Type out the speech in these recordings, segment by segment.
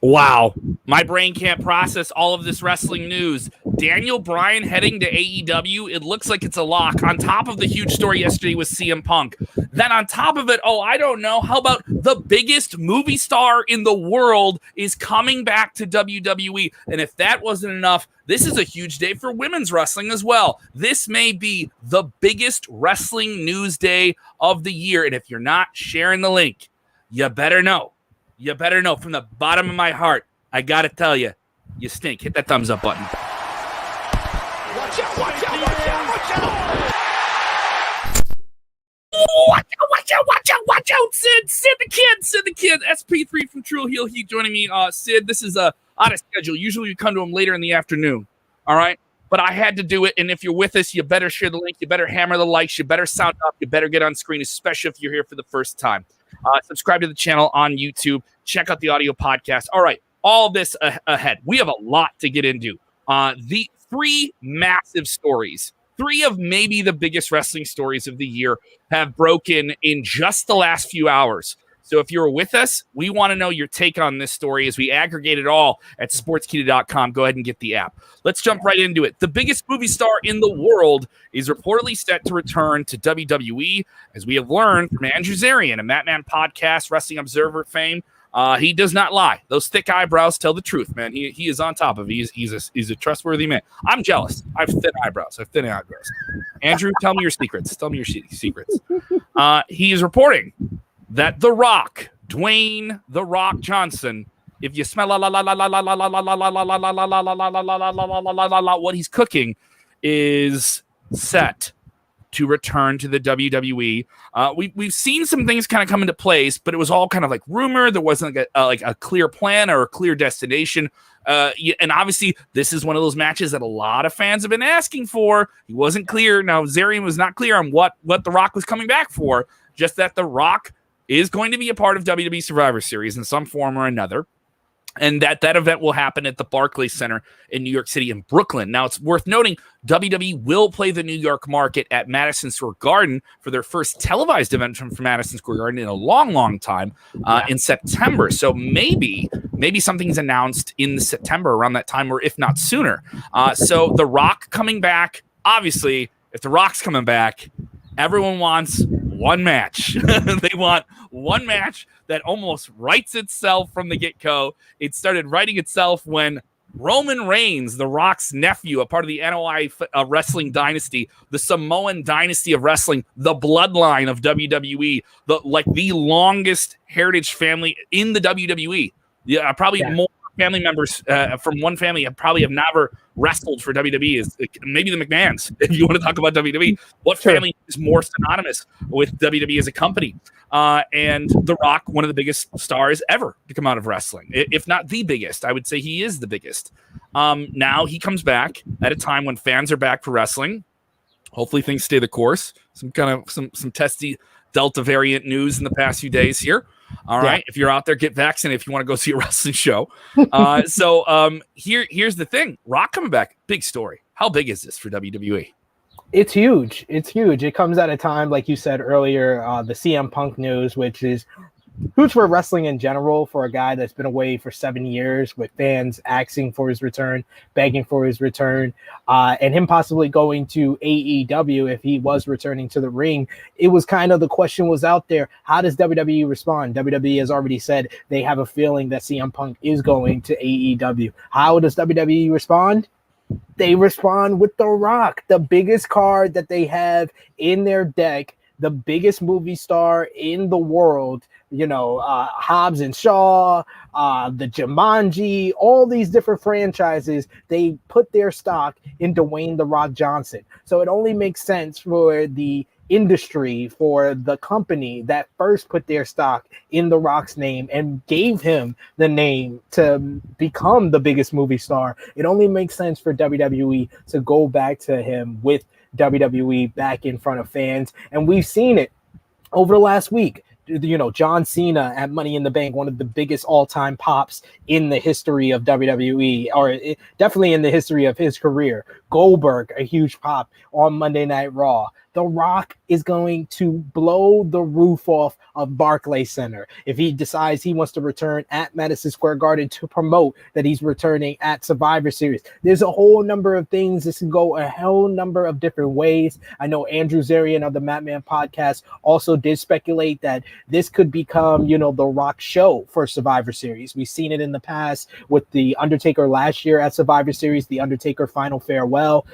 Wow. My brain can't process all of this wrestling news. Daniel Bryan heading to AEW. It looks like it's a lock. On top of the huge story yesterday with CM Punk. Then on top of it, I don't know. How about the biggest movie star in the world is coming back to WWE? And if that wasn't enough, this is a huge day for women's wrestling as well. This may be the biggest wrestling news day of the year. And if you're not sharing the link, you better know. You better know from the bottom of my heart. I got to tell you, you stink. Hit that thumbs up button. Watch out, watch out, watch out, watch out. Watch out, Sid the kid. SP3 from True Heel Heat joining me. Sid, this is out of schedule. Usually we come to him later in the afternoon. All right. But I had to do it. And if you're with us, you better share the link. You better hammer the likes. You better sound up. You better get on screen, especially if you're here for the first time. Subscribe to the channel on YouTube. Check out the audio podcast. All right. All this ahead. We have a lot to get into. The three massive stories, three of maybe the biggest wrestling stories of the year have broken in just the last few hours. So if you're with us, we want to know your take on this story as we aggregate it all at sportskeeda.com. Go ahead and get the app. Let's jump right into it. The biggest movie star in the world is reportedly set to return to WWE, as we have learned from Andrew Zarian, a Matman podcast, Wrestling Observer fame. He does not lie. Those thick eyebrows tell the truth, man. He is on top of it. He's a trustworthy man. I'm jealous. I have thin eyebrows. Andrew, tell me your secrets. He is reporting that The Rock, Dwayne The Rock Johnson, if you smell what he's cooking, is set to return to the WWE. We've seen some things kind of come into place, but it was all kind of like rumor. There wasn't like a clear plan or a clear destination. And obviously, this is one of those matches that a lot of fans have been asking for. He wasn't clear. Now, Zarian was not clear on what The Rock was coming back for, just that The Rock is going to be a part of WWE Survivor Series in some form or another. And that event will happen at the Barclays Center in New York City and Brooklyn. Now, it's worth noting WWE will play the New York market at Madison Square Garden for their first televised event from Madison Square Garden in a long, long time in September. So maybe something's announced in September around that time, or if not sooner. So The Rock coming back, obviously, if The Rock's coming back, everyone wants one match. They want one match that almost writes itself from the get-go. It started writing itself when Roman Reigns, The Rock's nephew, a part of the NOI wrestling dynasty, the Samoan dynasty of wrestling, the bloodline of WWE, the longest heritage family in the WWE. Yeah, probably more family members from one family have never wrestled for WWE. Is maybe the McMahons. If you want to talk about WWE, what family is more synonymous with WWE as a company? And The Rock, one of the biggest stars ever to come out of wrestling, if not the biggest. I would say he is the biggest. Now he comes back at a time when fans are back for wrestling. Hopefully things stay the course. Some testy Delta variant news in the past few days here. All right. If you're out there, get vaccinated if you want to go see a wrestling show. Here's the thing. Rock coming back. Big story. How big is this for WWE? It's huge. It comes at a time, like you said earlier, the CM Punk news, which is huge for wrestling in general, for a guy that's been away for 7 years with fans asking for his return, begging for his return, and him possibly going to AEW if he was returning to the ring. It was kind of, the question was out there, how does WWE respond? WWE has already said they have a feeling that CM Punk is going to AEW. How does WWE respond? They respond with The Rock, the biggest card that they have in their deck, the biggest movie star in the world. Hobbs and Shaw, the Jumanji, all these different franchises, they put their stock in Dwayne The Rock Johnson. So it only makes sense for the industry, for the company that first put their stock in The Rock's name and gave him the name to become the biggest movie star. It only makes sense for WWE to go back to him with WWE back in front of fans. And we've seen it over the last week. John Cena at Money in the Bank, one of the biggest all-time pops in the history of WWE, or definitely in the history of his career, Goldberg a huge pop on Monday Night Raw. The Rock is going to blow the roof off of Barclays Center if he decides he wants to return at Madison Square Garden to promote that he's returning at Survivor Series. There's a whole number of things. This can go a whole number of different ways. I know Andrew Zarian of the Madman podcast also did speculate that this could become, the Rock show for Survivor Series. We've seen it in the past with The Undertaker last year at Survivor Series, The Undertaker Final Farewell.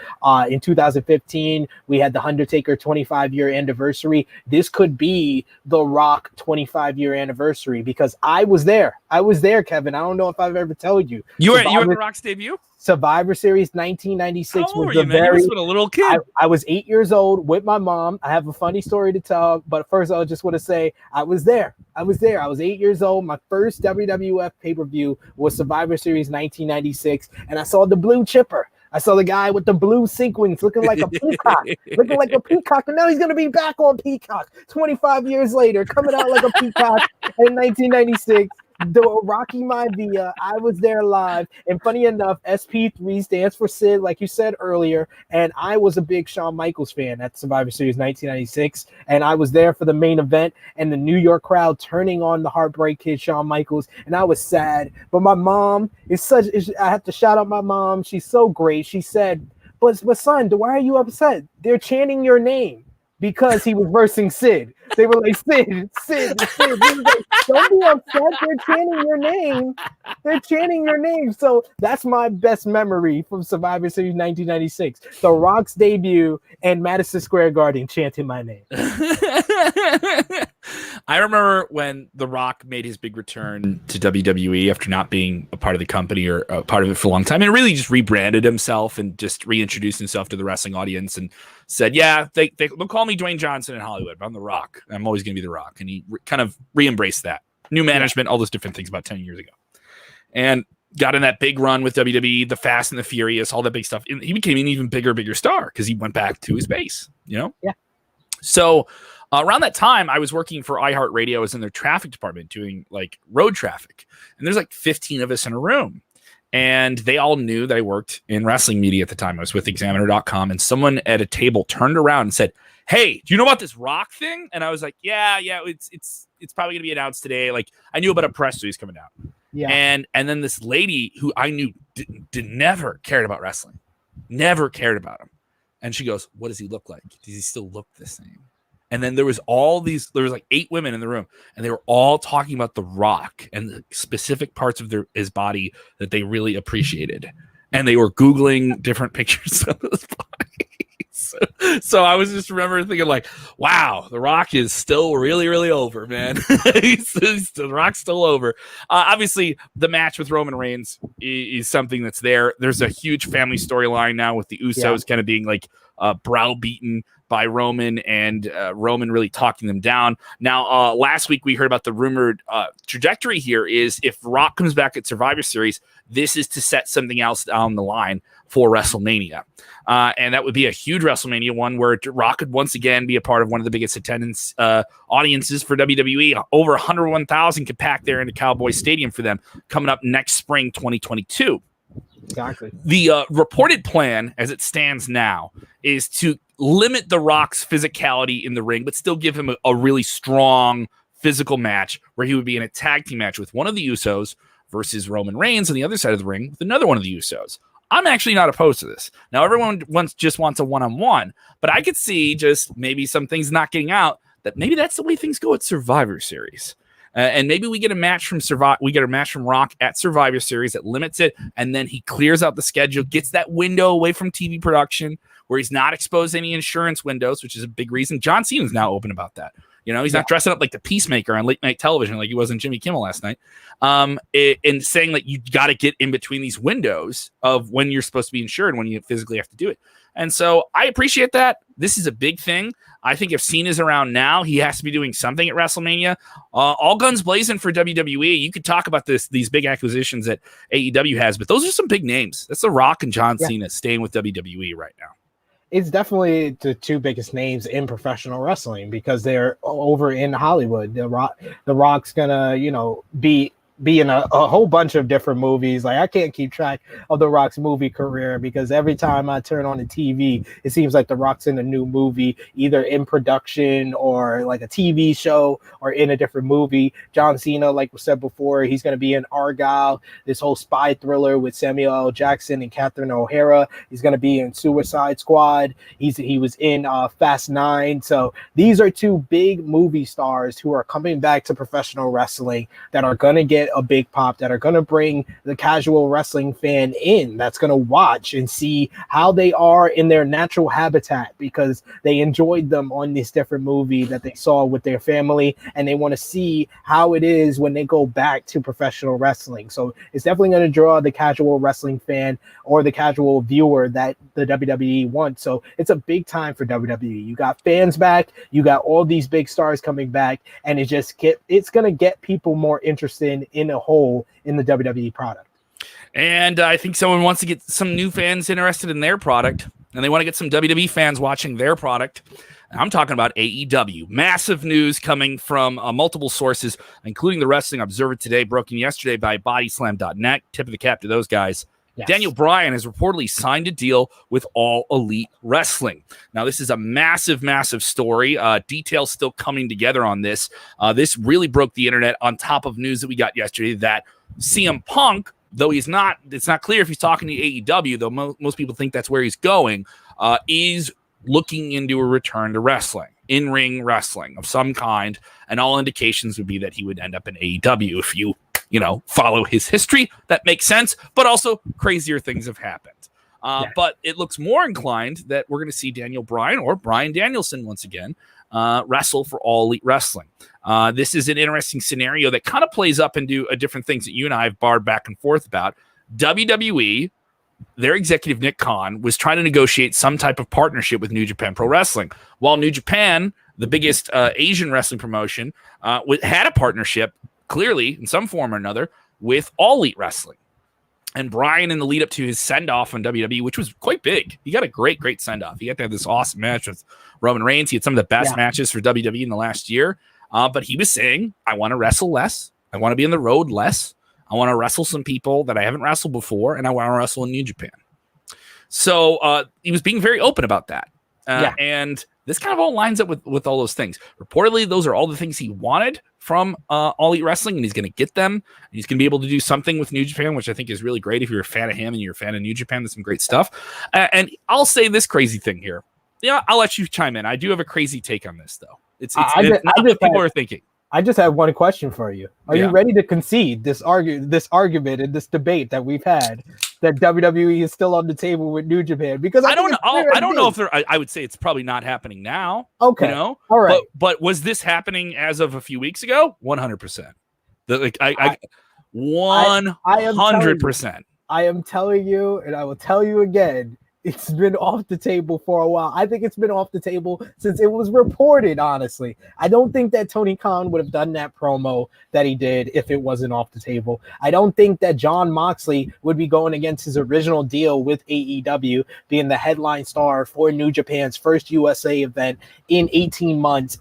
In 2015, we had The Undertaker 25-year anniversary. This could be the Rock 25-year anniversary because I was there. Kevin. I don't know if I've ever told you. You were at the Rock's debut? Survivor Series 1996 was the very. You were a little kid. I was 8 years old with my mom. I have a funny story to tell, but first I just want to say I was there. I was 8 years old. My first WWF pay-per-view was Survivor Series 1996, and I saw the blue chipper. I saw the guy with the blue sequins looking like a peacock, and now he's going to be back on Peacock 25 years later, coming out like a peacock in 1996. The Rocky Maivia, I was there live, and funny enough, SP3 stands for Sid, like you said earlier, and I was a big Shawn Michaels fan at Survivor Series 1996, and I was there for the main event, and the New York crowd turning on the Heartbreak Kid Shawn Michaels, and I was sad, but my mom I have to shout out my mom, she's so great. She said, but son, why are you upset? They're chanting your name. Because he was versing Sid. They were like, Sid. He was like, don't be upset. They're chanting your name. So that's my best memory from Survivor Series 1996. The Rock's debut and Madison Square Garden chanting my name. I remember when The Rock made his big return to WWE after not being a part of the company or a part of it for a long time, and really just rebranded himself and just reintroduced himself to the wrestling audience and said, yeah, they'll call me Dwayne Johnson in Hollywood, but I'm The Rock. I'm always going to be The Rock. And he kind of re-embraced that. New management, all those different things about 10 years ago. And got in that big run with WWE, the Fast and the Furious, all that big stuff. And he became an even bigger star because he went back to his base, Yeah. So around that time, I was working for iHeartRadio. I was in their traffic department doing like road traffic. And there's like 15 of us in a room. And they all knew that I worked in wrestling media at the time. I was with Examiner.com, and someone at a table turned around and said, hey, do you know about this Rock thing? And I was like, yeah, it's probably gonna be announced today. Like, I knew about a press release coming out. Yeah. And then this lady who I knew never cared about wrestling, never cared about him. And she goes, what does he look like? Does he still look the same? And then there was like 8 women in the room, and they were all talking about The Rock and the specific parts of his body that they really appreciated. And they were Googling different pictures of his body. So I was just remember thinking like, wow, The Rock is still really, really over, man. The Rock's still over. Obviously, the match with Roman Reigns is something that's there. There's a huge family storyline now with the Usos kind of being like browbeaten by Roman, and Roman really talking them down. Now, last week we heard about the rumored trajectory here is if Rock comes back at Survivor Series, this is to set something else down the line for WrestleMania. And that would be a huge WrestleMania one where Rock could once again be a part of one of the biggest attendance audiences for WWE. Over 101,000 could pack there into Cowboy Stadium for them coming up next spring, 2022. Exactly. The reported plan, as it stands now, is to limit The Rock's physicality in the ring, but still give him a really strong physical match where he would be in a tag team match with one of the Usos versus Roman Reigns on the other side of the ring with another one of the Usos. I'm actually not opposed to this. Now, everyone just wants a one-on-one, but I could see just maybe some things not getting out that maybe that's the way things go at Survivor Series. And maybe we get a match from Rock at Survivor Series that limits it, and then he clears out the schedule, gets that window away from TV production where he's not exposed to any insurance windows, which is a big reason. John Cena's now open about that. He's not dressing up like the Peacemaker on late night television like he was on Jimmy Kimmel last night, and saying that you got to get in between these windows of when you're supposed to be insured and when you physically have to do it. And so I appreciate that. This is a big thing. I think if Cena's around now, he has to be doing something at WrestleMania. All guns blazing for WWE. You could talk about these big acquisitions that AEW has, but those are some big names. That's The Rock and John Cena staying with WWE right now. It's definitely the 2 biggest names in professional wrestling because they're over in Hollywood. The Rock's gonna, be be in a whole bunch of different movies. Like I can't keep track of The Rock's movie career because every time I turn on the TV, it seems like The Rock's in a new movie, either in production or like a TV show or in a different movie. John Cena, like we said before, he's going to be in Argyle, this whole spy thriller with Samuel L. Jackson and Catherine O'Hara. He's going to be in Suicide Squad. He was in Fast 9. So these are two big movie stars who are coming back to professional wrestling that are going to get a big pop, that are going to bring the casual wrestling fan in, that's going to watch and see how they are in their natural habitat because they enjoyed them on this different movie that they saw with their family, and they want to see how it is when they go back to professional wrestling. So it's definitely going to draw the casual wrestling fan or the casual viewer that the WWE wants. So it's a big time for WWE. You got fans back, you got all these big stars coming back, and it's going to get people more interested in a whole in the WWE product. And I think someone wants to get some new fans interested in their product, and they want to get some WWE fans watching their product. I'm talking about AEW. Massive news coming from multiple sources, including the Wrestling Observer Today, broken yesterday by Bodyslam.net. Tip of the cap to those guys. Yes. Daniel Bryan has reportedly signed a deal with All Elite Wrestling. Now, this is a massive, massive story. Details still coming together on this. This really broke the internet on top of news that we got yesterday that CM Punk, though it's not clear if he's talking to AEW, though most people think that's where he's going, is looking into a return to wrestling, in-ring wrestling of some kind, and all indications would be that he would end up in AEW if you follow his history. That makes sense, but also crazier things have happened. But it looks more inclined that we're going to see Daniel Bryan or Bryan Danielson once again wrestle for All Elite Wrestling. This is an interesting scenario that kind of plays up into different things that you and I have barred back and forth about. WWE, their executive Nick Khan, was trying to negotiate some type of partnership with New Japan Pro Wrestling. While New Japan, the biggest Asian wrestling promotion, had a partnership, clearly, in some form or another, with All Elite Wrestling. And Bryan, in the lead up to his send-off on WWE, which was quite big, he got a great, great send-off. He had to have this awesome match with Roman Reigns. He had some of the best matches for WWE in the last year. But he was saying, I want to wrestle less. I want to be on the road less. I want to wrestle some people that I haven't wrestled before, and I want to wrestle in New Japan. So he was being very open about that. And this kind of all lines up with all those things. Reportedly, those are all the things he wanted from All Elite Wrestling, and he's going to get them. And he's going to be able to do something with New Japan, which I think is really great. If you're a fan of him and you're a fan of New Japan, there's some great stuff. And I'll say this crazy thing here. Yeah, I'll let you chime in. I do have a crazy take on this, though. It's not what people are thinking. I just have one question for you. Are you ready to concede this argument and this debate that we've had that WWE is still on the table with New Japan? Because I don't know if I would say it's probably not happening now. Okay. All right. But was this happening as of a few weeks ago? 100%. 100%. I am telling you, and I will tell you again, it's been off the table for a while. I think it's been off the table since it was reported, honestly. I don't think that Tony Khan would have done that promo that he did if it wasn't off the table. I don't think that Jon Moxley would be going against his original deal with AEW, being the headline star for New Japan's first USA event in 18 months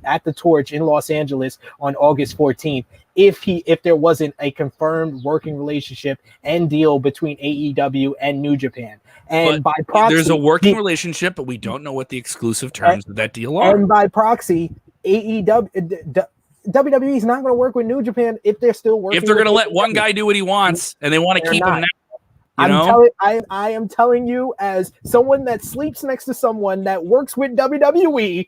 at the Torch in Los Angeles on August 14th. If there wasn't a confirmed working relationship and deal between AEW and New Japan. And by proxy, there's a working relationship, but we don't know what the exclusive terms of that deal are. And by proxy, WWE is not going to work with New Japan if they're still working. If they're going to let one guy do what he wants and they want to keep him now. I am telling you, as someone that sleeps next to someone that works with WWE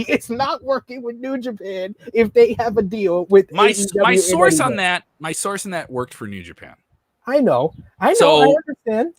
is not working with New Japan if they have a deal with my source on that. My source on that worked for New Japan. I know. So, I understand.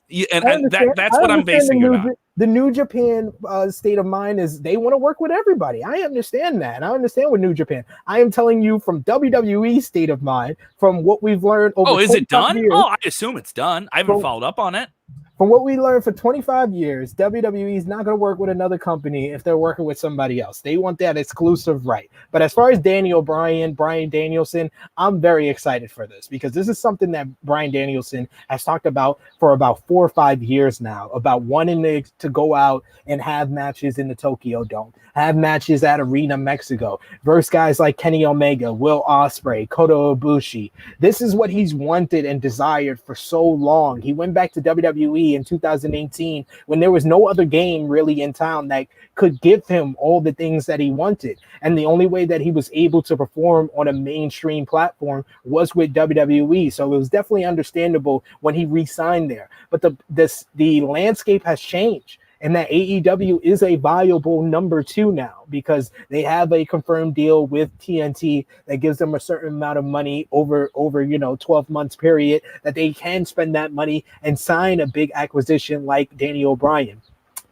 That's what I'm basing it on. The New Japan state of mind is they want to work with everybody. I understand that. And I understand with New Japan. I am telling you from WWE state of mind, from what we've learned over. Oh, is it done? I assume it's done. I haven't followed up on it. From what we learned for 25 years, WWE is not going to work with another company if they're working with somebody else. They want that exclusive right. But as far as Bryan Danielson, I'm very excited for this because this is something that Bryan Danielson has talked about for about 4 or 5 years now, about wanting to go out and have matches in the Tokyo Dome, have matches at Arena Mexico, versus guys like Kenny Omega, Will Ospreay, Kota Ibushi. This is what he's wanted and desired for so long. He went back to WWE in 2018 when there was no other game really in town that could give him all the things that he wanted. And the only way that he was able to perform on a mainstream platform was with WWE. So it was definitely understandable when he re-signed there. But the landscape has changed. And that AEW is a viable number 2 now because they have a confirmed deal with TNT that gives them a certain amount of money over 12 months period that they can spend that money and sign a big acquisition like Daniel Bryan.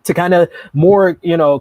To kind of more,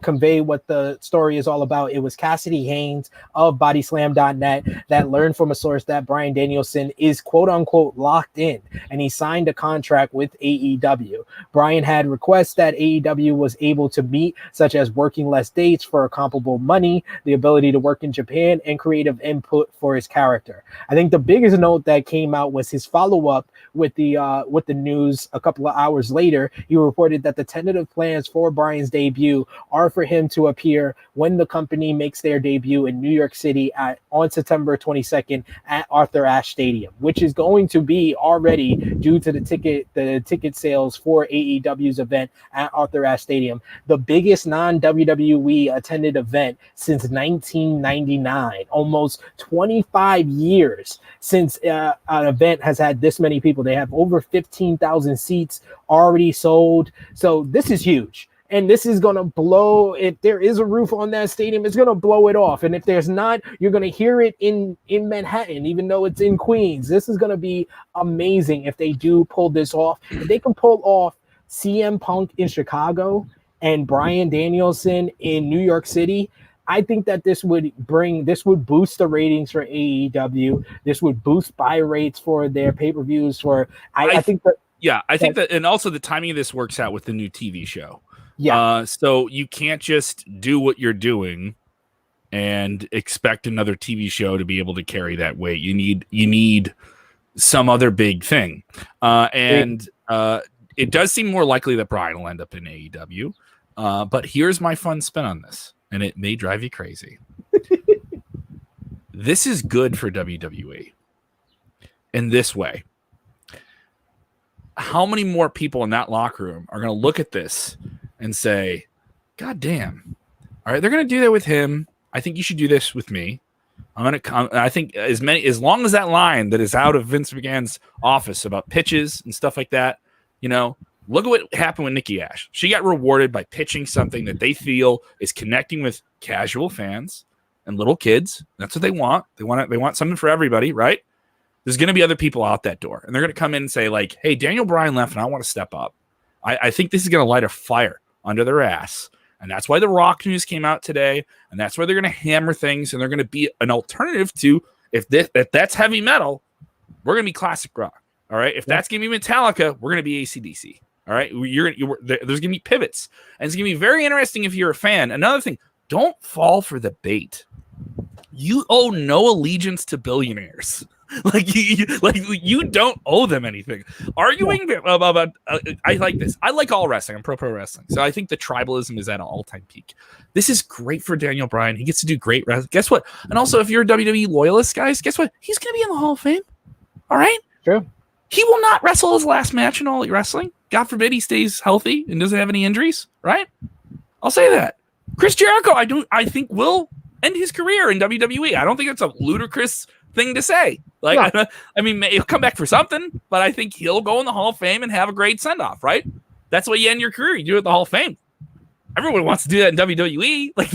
convey what the story is all about, it was Cassidy Haynes of bodyslam.net that learned from a source that Bryan Danielson is quote unquote locked in and he signed a contract with AEW. Bryan had requests that AEW was able to meet, such as working less dates for comparable money, the ability to work in Japan, and creative input for his character. I think the biggest note that came out was his follow-up with the news a couple of hours later. He reported that the tentative plans for Bryan's debut are for him to appear when the company makes their debut in New York City on September 22nd at Arthur Ashe Stadium, which is going to be already due to the ticket sales for AEW's event at Arthur Ashe Stadium, the biggest non-WWE attended event since 1999, almost 25 years since an event has had this many people. They have over 15,000 seats already sold. So this is huge. And this is going to blow, if there is a roof on that stadium, it's going to blow it off. And if there's not, you're going to hear it in Manhattan, even though it's in Queens. This is going to be amazing if they do pull this off. If they can pull off CM Punk in Chicago and Bryan Danielson in New York City, I think that this would boost the ratings for AEW. This would boost buy rates for their pay-per-views. I think that, and also the timing of this works out with the new TV show. Yeah. So you can't just do what you're doing and expect another TV show to be able to carry that weight. You need some other big thing. It does seem more likely that Bryan will end up in AEW. But here's my fun spin on this, and it may drive you crazy. This is good for WWE in this way. How many more people in that locker room are going to look at this and say, God damn, all right, they're going to do that with him. I think you should do this with me. I'm going to come. I think as long as that line that is out of Vince McMahon's office about pitches and stuff like that, look at what happened with Nikki Ash. She got rewarded by pitching something that they feel is connecting with casual fans and little kids. That's what they want. They want something for everybody, right? There's going to be other people out that door, and they're going to come in and say, like, hey, Daniel Bryan left, and I want to step up. I think this is going to light a fire under their ass, and that's why the Rock news came out today, and that's why they're going to hammer things, and they're going to be an alternative to, if that's heavy metal, we're going to be classic rock, all right? If that's going to be Metallica, we're going to be AC/DC, all right? There's going to be pivots, and it's going to be very interesting if you're a fan. Another thing, don't fall for the bait. You owe no allegiance to billionaires. You don't owe them anything. Arguing about I like this. I like all wrestling. I'm pro wrestling. So I think the tribalism is at an all-time peak. This is great for Daniel Bryan. He gets to do great wrestling. Guess what? And also, if you're a WWE loyalist, guys, guess what? He's going to be in the Hall of Fame. All right? True. He will not wrestle his last match in All Elite Wrestling. God forbid he stays healthy and doesn't have any injuries, right? I'll say that. Chris Jericho, I think will end his career in WWE. I don't think it's a ludicrous thing to say. He'll come back for something, but I think he'll go in the Hall of Fame and have a great send-off, right? That's what you end your career. You do it at the Hall of Fame. Everyone wants to do that in WWE. Like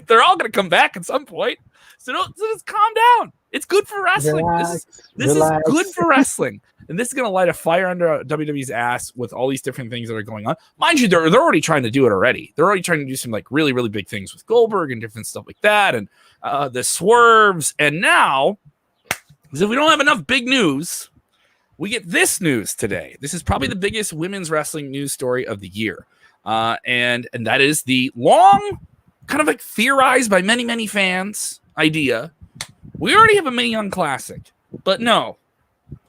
they're all going to come back at some point. So just calm down. It's good for wrestling. This is good for wrestling. And this is going to light a fire under WWE's ass with all these different things that are going on. Mind you, they're already trying to do it already. They're already trying to do some really, really big things with Goldberg and different stuff like that. And the swerves. And now, because if we don't have enough big news, we get this news today. This is probably the biggest women's wrestling news story of the year. And that is the long, kind of like theorized by many fans idea. We already have a Mae Young Classic, but no,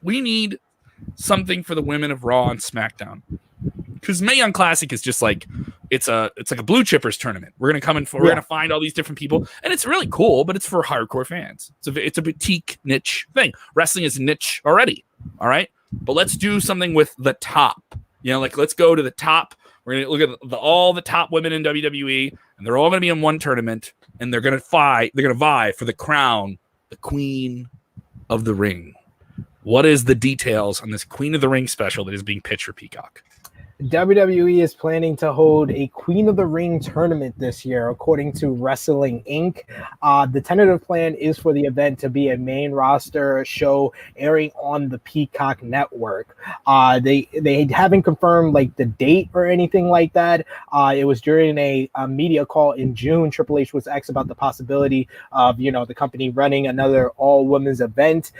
we need something for the women of Raw and SmackDown. Because Mae Young Classic is just like it's like a blue chippers tournament. We're gonna come in for we're gonna find all these different people, and it's really cool, but it's for hardcore fans. It's a boutique niche thing. Wrestling is a niche already. All right, but let's do something with the top. Like let's go to the top. We're gonna look at all the top women in WWE, and they're all gonna be in one tournament, and they're gonna fight. They're gonna vie for the crown, the Queen of the Ring. What is the details on this Queen of the Ring special that is being pitched for Peacock? WWE is planning to hold a Queen of the Ring tournament this year, according to Wrestling Inc. The tentative plan is for the event to be a main roster show airing on the Peacock network. They haven't confirmed like the date or anything like that. It was during a media call in June. Triple H was asked about the possibility of the company running another all-women's event.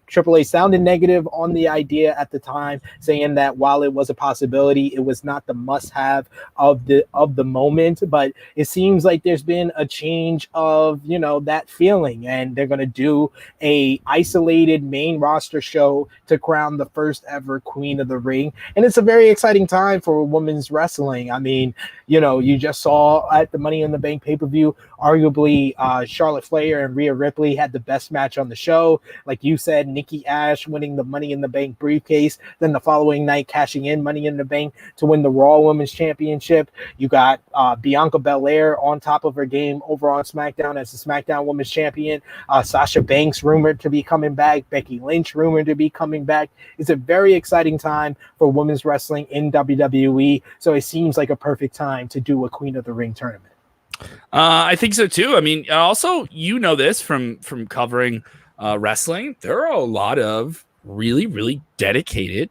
Triple H sounded negative on the idea at the time, saying that while it was a possibility, it was not the must-have of the moment, but it seems like there's been a change of that feeling, and they're going to do a isolated main roster show to crown the first ever Queen of the Ring, and it's a very exciting time for women's wrestling. I mean, you just saw at the Money in the Bank pay-per-view, arguably Charlotte Flair and Rhea Ripley had the best match on the show. Like you said, Nikki Ash winning the Money in the Bank briefcase, then the following night cashing in Money in the Bank to win the Raw Women's Championship. You got Bianca Belair on top of her game over on SmackDown as the SmackDown Women's Champion. Sasha Banks rumored to be coming back. Becky Lynch rumored to be coming back. It's a very exciting time for women's wrestling in WWE, so it seems like a perfect time to do a Queen of the Ring tournament. I think so too. I mean, also, this from covering wrestling, there are a lot of really dedicated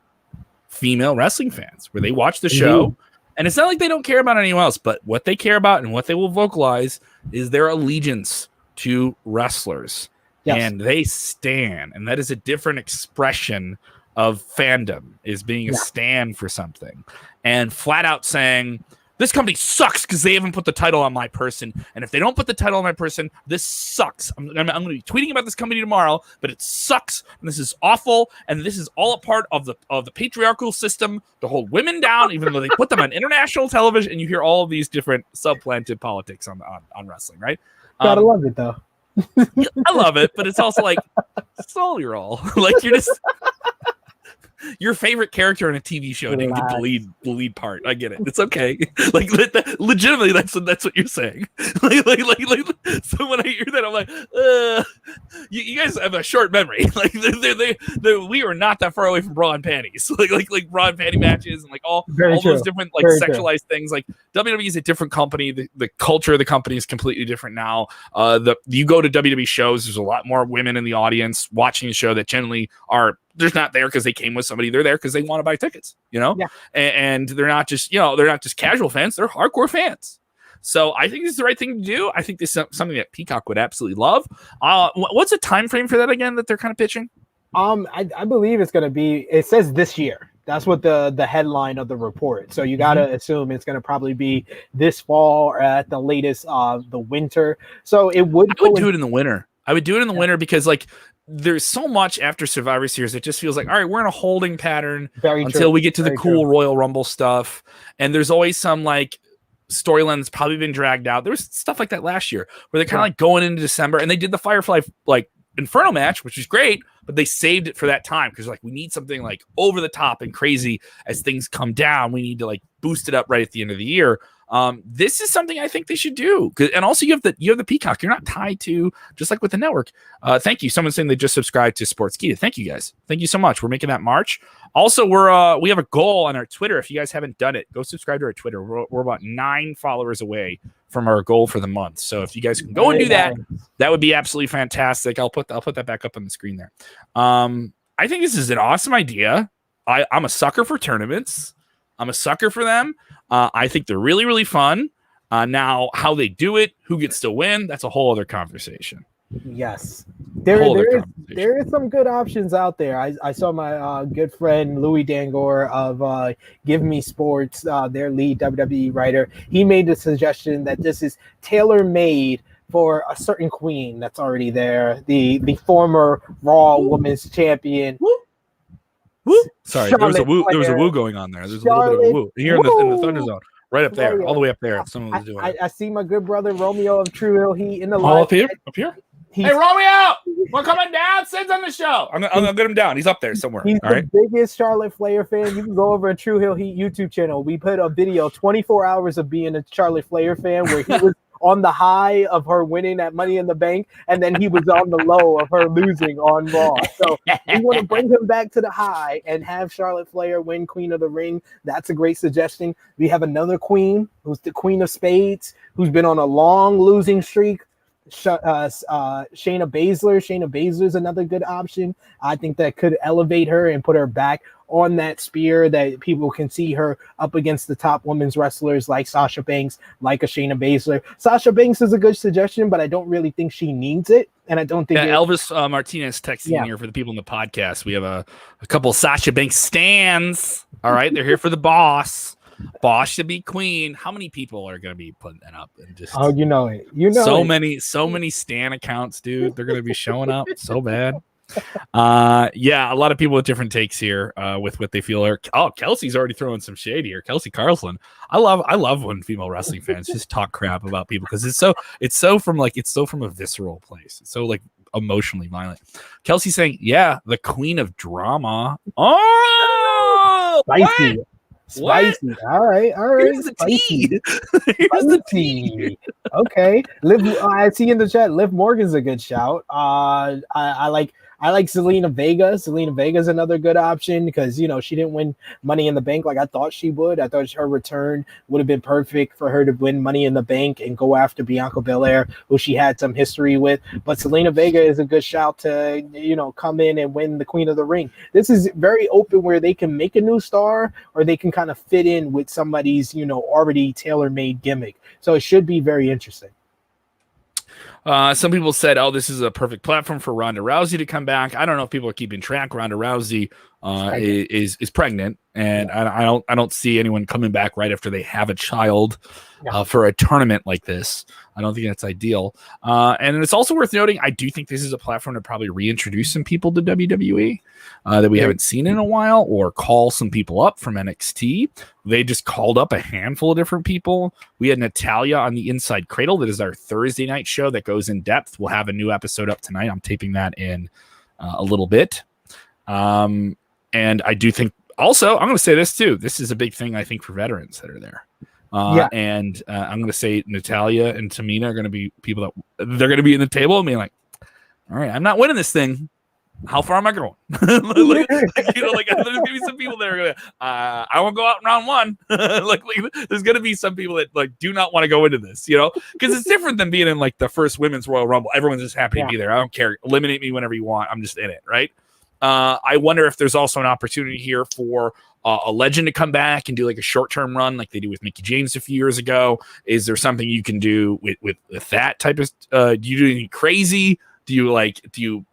female wrestling fans where they watch the show, and it's not like they don't care about anyone else, but what they care about and what they will vocalize is their allegiance to wrestlers. Yes. And they stan, and that is a different expression of fandom, is being a stan for something, and flat out saying, this company sucks because they haven't put the title on my person. And if they don't put the title on my person, this sucks. I'm going to be tweeting about this company tomorrow, but it sucks. And this is awful. And this is all a part of the patriarchal system to hold women down, even though they put them on international television. And you hear all of these different supplanted politics on wrestling, right? Gotta love it, though. I love it, but it's also like, it's all you're all. Like, you're just... Your favorite character in a TV show didn't get the lead part. I get it. It's okay. Like legitimately, that's what you're saying. like, so when I hear that, I'm like, you guys have a short memory. Like we are not that far away from bra and panties. Like bra and panty matches and like all those different like very sexualized things. Like WWE is a different company. The culture of the company is completely different now. You go to WWE shows, there's a lot more women in the audience watching the show that generally are. They're not there because they came with somebody. They're there because they want to buy tickets, and they're not just, they're not just casual fans. They're hardcore fans. So I think this is the right thing to do. I think this is something that Peacock would absolutely love. What's the time frame for that again that they're kind of pitching? I believe it's going to be, it says this year. That's what the headline of the report. So you got to assume it's going to probably be this fall or at the latest the winter. So I would do it in the winter. I would do it in the winter because like, there's so much after Survivor Series. It just feels like, all right, we're in a holding pattern until we get to the cool Royal Rumble stuff. And there's always some like storyline that's probably been dragged out. There was stuff like that last year where they're kind of like going into December, and they did the Firefly like Inferno match, which was great, but they saved it for that time because like we need something like over the top and crazy as things come down. We need to like boost it up right at the end of the year. This is something I think they should do. And also you have the Peacock. You're not tied to, just like with the network. Thank you. Someone's saying they just subscribed to Sportskeeda. Thank you guys. Thank you so much. We're making that March. Also, we have a goal on our Twitter. If you guys haven't done it, go subscribe to our Twitter. We're about 9 followers away from our goal for the month. So if you guys can go and do that, that would be absolutely fantastic. I'll put that back up on the screen there. I think this is an awesome idea. I'm a sucker for tournaments. I'm a sucker for them. I think they're really, really fun. Now, how they do it, who gets to win, that's a whole other conversation. Yes. Whole other conversation. There is some good options out there. I saw my good friend Louis Dangor of Give Me Sports, their lead WWE writer. He made the suggestion that this is tailor-made for a certain queen that's already there, the former Raw Women's Champion. Woo. Woo. Sorry, Charlotte there was a woo Flair. going on there. There's a little bit of a woo here in the Thunder Zone, right up there, all the way up there. Someone was doing it. I see my good brother Romeo of True Hill Heat in the All live. up here, up here. Hey Romeo, we're coming down. Sid's on the show. I'm gonna get him down. He's up there somewhere. He's all the right. biggest Charlotte Flair fan. You can go over to True Hill Heat YouTube channel. We put a video, 24 hours of being a Charlotte Flair fan, where he was on the high of her winning that Money in the Bank, and then he was on the low of her losing on Raw. So we want to bring him back to the high and have Charlotte Flair win Queen of the Ring. That's a great suggestion. We have another queen who's the Queen of Spades, who's been on a long losing streak. Shayna Baszler. Shayna Baszler is another good option. I think that could elevate her and put her back on that spear that people can see her up against the top women's wrestlers like Sasha Banks, like a Shayna Baszler. Sasha Banks is a good suggestion, but I don't really think she needs it. And I don't think Elvis Martinez texting here for the people in the podcast. We have a couple of Sasha Banks stans. All right, they're here for the boss. Boss should be queen. How many people are going to be putting that up? And just you know it. So many stan accounts, dude. They're going to be showing up so bad. Yeah, a lot of people with different takes here with what they feel are. Oh, Kelsey's already throwing some shade here. Kelsey Carlson. I love when female wrestling fans just talk crap about people because it's so from a visceral place. It's so like emotionally violent. Kelsey saying, "Yeah, the queen of drama." Oh, spicy. What? Spicy. What? All right. Here's the tea. Here's the tea. Okay. I see in the chat. Liv Morgan's a good shout. I like Zelina Vega. Zelina Vega is another good option because she didn't win Money in the Bank like I thought she would. I thought her return would have been perfect for her to win Money in the Bank and go after Bianca Belair, who she had some history with. But Zelina Vega is a good shout to come in and win the Queen of the Ring. This is very open where they can make a new star or they can kind of fit in with somebody's already tailor-made gimmick. So it should be very interesting. Some people said, "Oh, this is a perfect platform for Ronda Rousey to come back." I don't know if people are keeping track. Ronda Rousey is pregnant, and I don't see anyone coming back right after they have a child for a tournament like this. I don't think that's ideal. And it's also worth noting, I do think this is a platform to probably reintroduce some people to WWE that we haven't seen in a while, or call some people up from NXT. They just called up a handful of different people. We had Natalia on the Inside Cradle. That is our Thursday night show that goes in depth. We'll have a new episode up tonight. I'm taping that in a little bit. And I do think also, I'm going to say this too. This is a big thing, I think, for veterans that are there. And I'm going to say Natalia and Tamina are going to be people that they're going to be in the table and being like, all right, I'm not winning this thing. How far am I going? There's going to be some people that are going to, I won't go out in round one. There's going to be some people that do not want to go into this, because it's different than being in the first women's Royal Rumble. Everyone's just happy to be there. I don't care. Eliminate me whenever you want. I'm just in it. Right. I wonder if there's also an opportunity here for a legend to come back and do a short-term run like they did with Mickie James a few years ago. Is there something you can do with that type of do you do anything crazy? Do you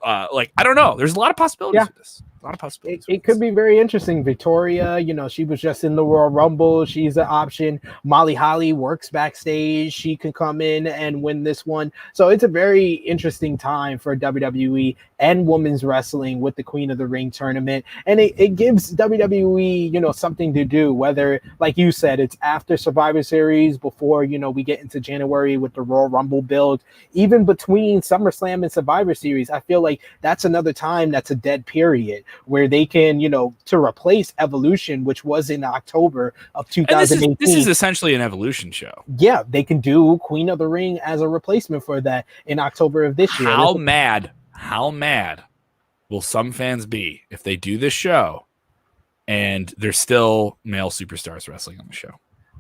I don't know. There's a lot of possibilities with this. A lot of possibilities. It could be very interesting. Victoria, she was just in the Royal Rumble. She's an option. Molly Holly works backstage. She can come in and win this one. So it's a very interesting time for WWE and women's wrestling with the Queen of the Ring tournament. And it gives WWE, something to do, whether, like you said, it's after Survivor Series, before, we get into January with the Royal Rumble build, even between SummerSlam and Survivor Series. I feel like that's another time that's a dead period where they can, to replace Evolution, which was in October of 2018. And this is essentially an Evolution show. Yeah, they can do Queen of the Ring as a replacement for that in October of this year. How mad will some fans be if they do this show and there's still male superstars wrestling on the show?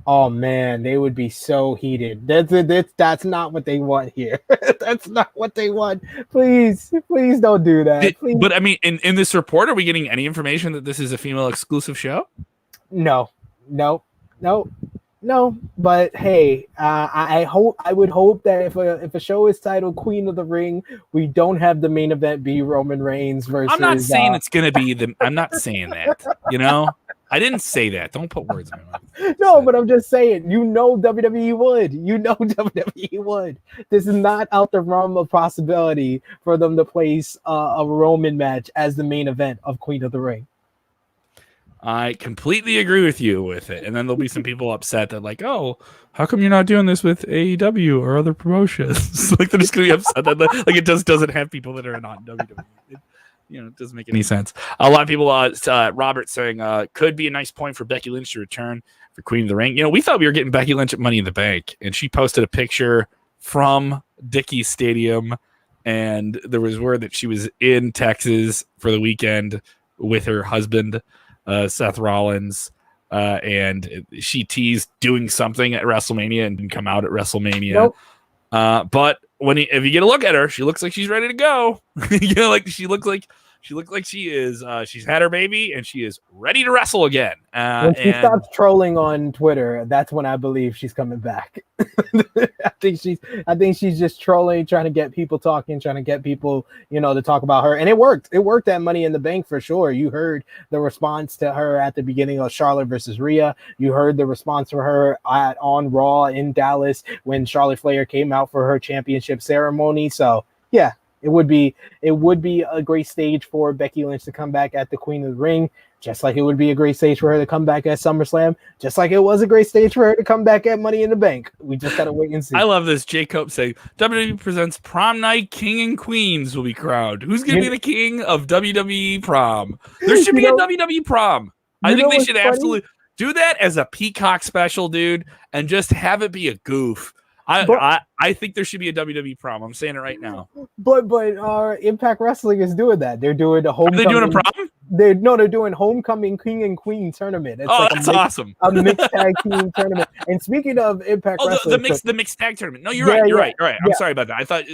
Oh man, they would be so heated. That's not what they want here. That's not what they want. Please don't do that. Please. But I mean, in this report, are we getting any information that this is a female exclusive show? No. No, but hey, I would hope that if a show is titled Queen of the Ring, we don't have the main event be Roman Reigns versus. I'm not saying it's gonna be the. I'm not saying that. I didn't say that. Don't put words in my mouth. No, but I'm just saying. WWE would. WWE would. This is not out the realm of possibility for them to place a Roman match as the main event of Queen of the Ring. I completely agree with you with it. And then there'll be some people upset that like, oh, how come you're not doing this with AEW or other promotions? Like they're just gonna be upset that like it just doesn't have people that are not WWE. It doesn't make any sense. A lot of people, Robert saying, could be a nice point for Becky Lynch to return for Queen of the Ring. We thought we were getting Becky Lynch at Money in the Bank, and she posted a picture from Dickies Stadium, and there was word that she was in Texas for the weekend with her husband, Seth Rollins, and she teased doing something at WrestleMania and didn't come out at WrestleMania. Nope. But if you get a look at her, she looks like she's ready to go. Like she looks like she is. She's had her baby and she is ready to wrestle again. When she stops trolling on Twitter, that's when I believe she's coming back. I think she's just trolling, trying to get people talking, trying to get people, to talk about her. And it worked. It worked at Money in the Bank for sure. You heard the response to her at the beginning of Charlotte versus Rhea. You heard the response for her on Raw in Dallas when Charlotte Flair came out for her championship ceremony. So yeah. It would be a great stage for Becky Lynch to come back at the Queen of the Ring, just like it would be a great stage for her to come back at SummerSlam, just like it was a great stage for her to come back at Money in the Bank. We just gotta wait and see. I love this. Jacob saying WWE presents Prom Night. King and Queens will be crowned. Who's gonna be the king of WWE Prom? There should be a WWE Prom. I think they should absolutely do that as a Peacock special, dude, and just have it be a goof. I think there should be a WWE Prom. I'm saying it right now. But Impact Wrestling is doing that. They're doing a homecoming. Are they doing a prom? They're doing homecoming King and Queen tournament. It's that's awesome. A mixed tag team tournament. And speaking of Impact Wrestling, the mixed tag tournament. No, you're right. You're right. All right. I'm sorry about that. I thought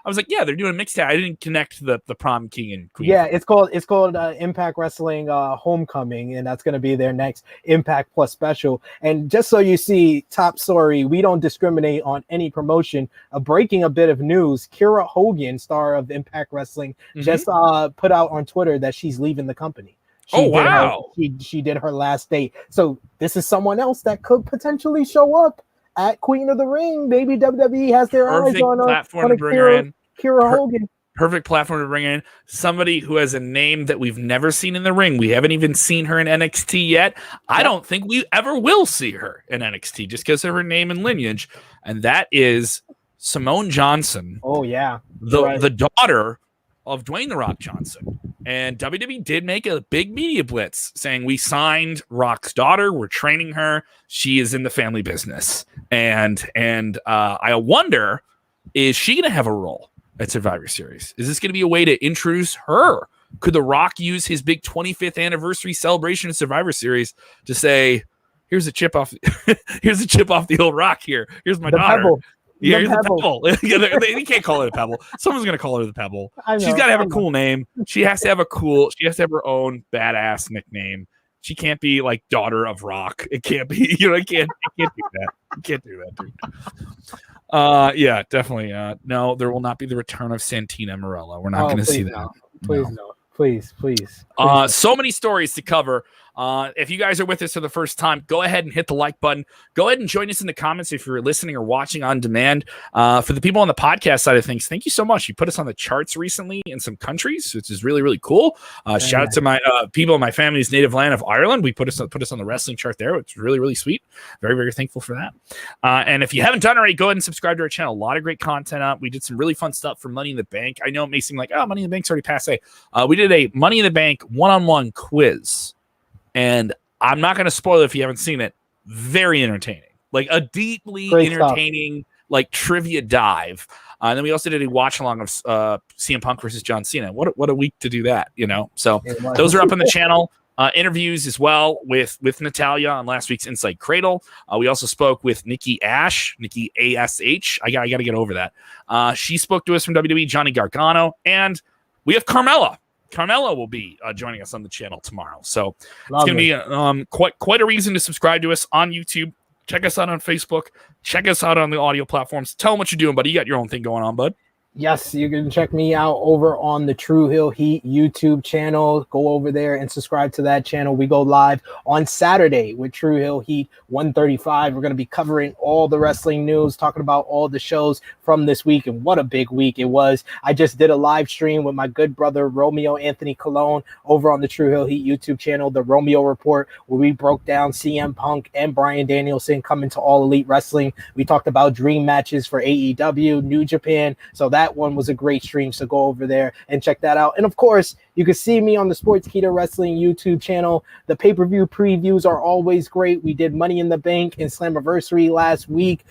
I was like, yeah, they're doing a mixed tag. I didn't connect the prom King and Queen. Yeah, it's called Impact Wrestling Homecoming, and that's going to be their next Impact Plus special. And just so you see, top story, we don't discriminate on any promotion. Breaking a bit of news: Kira Hogan, star of Impact Wrestling, just put out on Twitter that she's leaving the company. She did her last date. So this is someone else that could potentially show up at Queen of the Ring. Maybe WWE has their eyes on Kira Hogan. Perfect platform to bring in somebody who has a name that we've never seen in the ring. We haven't even seen her in NXT yet. I don't think we ever will see her in NXT just because of her name and lineage. And that is Simone Johnson. Oh, yeah. The daughter of Dwayne "The Rock" Johnson. And WWE did make a big media blitz saying we signed Rock's daughter. We're training her. She is in the family business. And I wonder, is she going to have a role at Survivor Series? Is this going to be a way to introduce her? Could The Rock use his big 25th anniversary celebration of Survivor Series to say, here's a chip off the old Rock here. Here's my daughter. Pebble. Yeah, here's the Pebble. They can't call it a Pebble. Someone's going to call her the Pebble. She's got to have a cool name. She has to have her own badass nickname. She can't be like daughter of Rock. It can't be, it can't do that. You can't do that, dude. Yeah, definitely. No, there will not be the return of Santina Marella. We're not going to see that. Please no. Please. So many stories to cover. If you guys are with us for the first time, go ahead and hit the like button. Go ahead and join us in the comments if you're listening or watching on demand. For the people on the podcast side of things, thank you so much. You put us on the charts recently in some countries, which is really, really cool. Shout out to my people in my family's native land of Ireland. We put us on the wrestling chart there, which is really, really sweet. Very, very thankful for that. And if you haven't done already, go ahead and subscribe to our channel. A lot of great content up. We did some really fun stuff for Money in the Bank. I know it may seem like, Money in the Bank's already passé. We did a Money in the Bank one-on-one quiz. And I'm not going to spoil it if you haven't seen it. Very entertaining. Like a deeply entertaining like trivia dive. And then we also did a watch along of CM Punk versus John Cena. What a week to do that, So those are up on the channel. Interviews as well with Natalia on last week's Inside Cradle. We also spoke with Nikki Ash, Nikki ASH. I got to get over that. She spoke to us from WWE, Johnny Gargano, and we have Carmella. Carmella will be joining us on the channel tomorrow. So it's going to be quite a reason to subscribe to us on YouTube, Check us out on Facebook. Check us out on the audio platforms. Tell them what you're doing, buddy. You got your own thing going on, bud. Yes, you can check me out over on the True Hill Heat YouTube channel. Go over there and subscribe to that channel. We go live on Saturday with True Hill Heat 135. We're going to be covering all the wrestling news, talking about all the shows from this week, and what a big week it was. I just did a live stream with my good brother Romeo Anthony Colon over on the True Hill Heat YouTube channel, the Romeo Report, where we broke down CM Punk and Bryan Danielson coming to All Elite Wrestling. We talked about dream matches for AEW, New Japan. So that one was a great stream, so go over there and check that out. And of course, you can see me on the Sportskeeda Wrestling YouTube channel. The pay-per-view previews are always great. We did Money in the Bank and Slammiversary last week.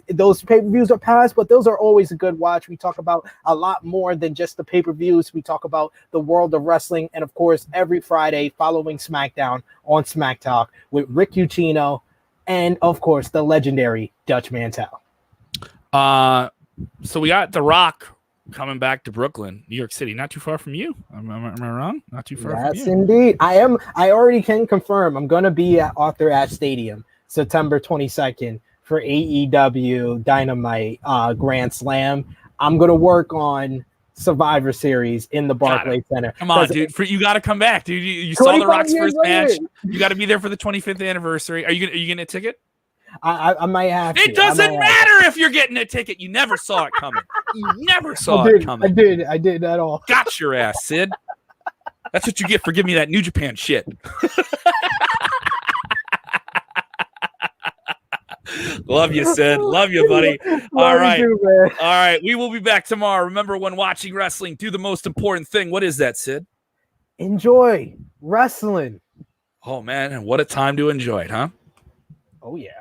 Those pay-per-views are past, but those are always a good watch. We talk about a lot more than just the pay-per-views. We talk about the world of wrestling. And of course, every Friday following SmackDown on Smack Talk with Rick Ucchino and of course the legendary Dutch Mantel. So we got The Rock coming back to Brooklyn, New York City, not too far from you. Am I wrong? Not too far from you. Yes, indeed. I already can confirm I'm going to be at Arthur Ashe Stadium September 22nd for AEW Dynamite Grand Slam. I'm going to work on Survivor Series in the Barclays Center. Come on, dude. You got to come back, dude. You saw The Rock's first match. You got to be there for the 25th anniversary. Are you getting a ticket? I might have to. It doesn't matter if you're getting a ticket. You never saw it coming. You never saw it coming. I did that all. Got your ass, Sid. That's what you get for giving me that New Japan shit. Love you, Sid. Love you, buddy. All right. All right. We will be back tomorrow. Remember, when watching wrestling, do the most important thing. What is that, Sid? Enjoy wrestling. Oh, man. And what a time to enjoy it, huh? Oh, yeah.